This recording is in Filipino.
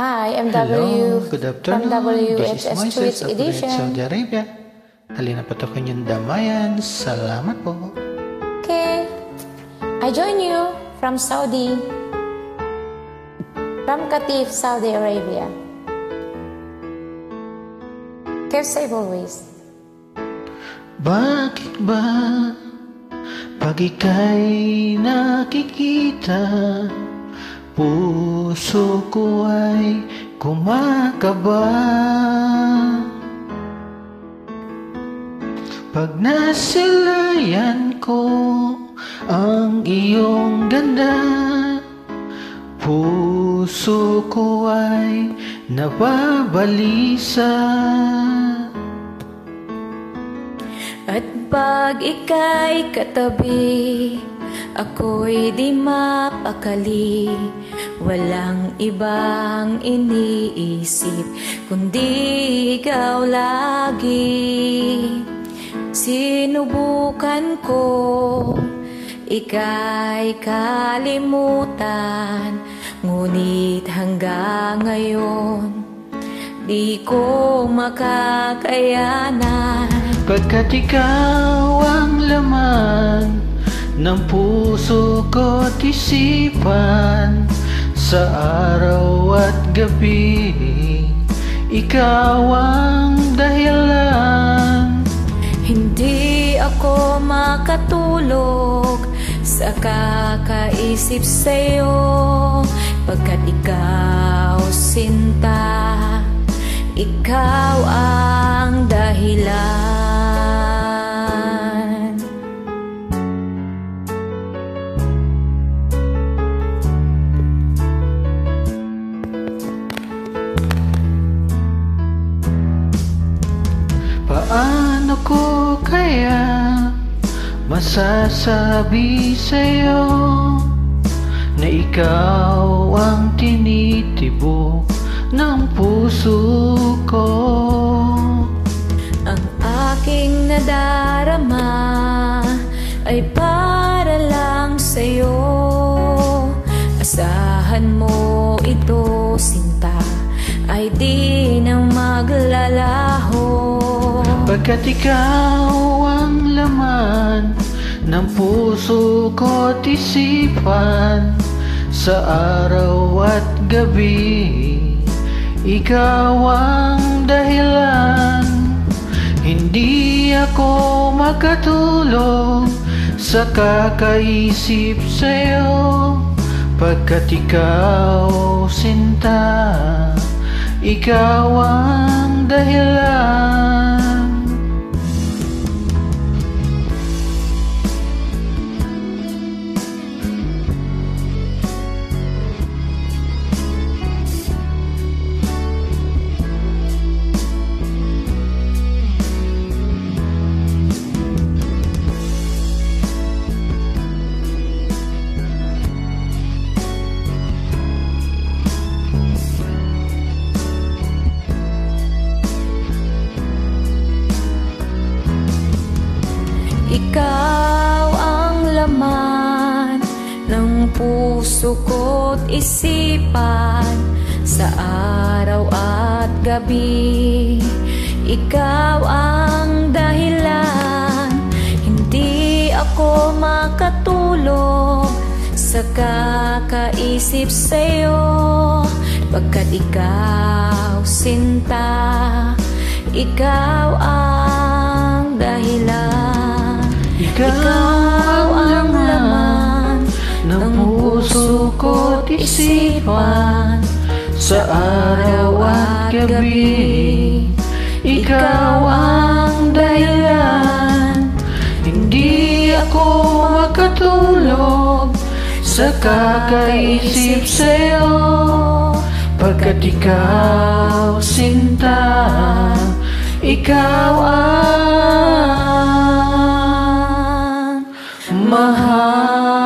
Hi, I'm Hello, W good from afternoon. This is WHS Moises Tweets of Riyadh, Edition. Saudi Arabia. Halina patukin yung damayan. Salamat po. Okay, I join you from Saudi, from Qatif, Saudi Arabia. Keep safe always. Bakit ba pag ika'y nakikita, puso ko ay kumakaba? Pag nasilayan ko ang iyong ganda, puso ko ay nababalisa. At pag ika'y katabi, ako'y di mapakali. Walang ibang iniisip, kundi ikaw lagi. Sinubukan ko, ika'y kalimutan, ngunit hanggang ngayon, di ko makakayanan. Pagkat ikaw ang laman ng puso ko't isipan, sa araw at gabi, ikaw ang dahilan. Hindi ako makatulog sa kakaisip sa'yo, pagkat ikaw sinta, ikaw ang dahilan. Paano ko kaya masasabi sa'yo na ikaw ang tinitibok ng puso ko? Ang aking nadarama ay para lang sa'yo. Asahan mo ito, sinta, ay di na maglalaho. Pagkat ikaw ang laman ng puso ko't isipan, sa araw at gabi, ikaw ang dahilan. Hindi ako makatulog sa kakaisip sa'yo, pagkat ikaw sinta, ikaw ang dahilan. Ikaw ang laman ng puso ko't isipan, sa araw at gabi, ikaw ang dahilan. Hindi ako makatulog sa kakaisip sa'yo, pagkat ikaw sinta, ikaw ang dahilan. Ikaw ang laman ng puso ko't isipan, sa araw at gabi, ikaw ang dahilan. Hindi ako makatulog sa kakaisip sa'yo, pagkat ikaw sinta, ikaw ang mahal.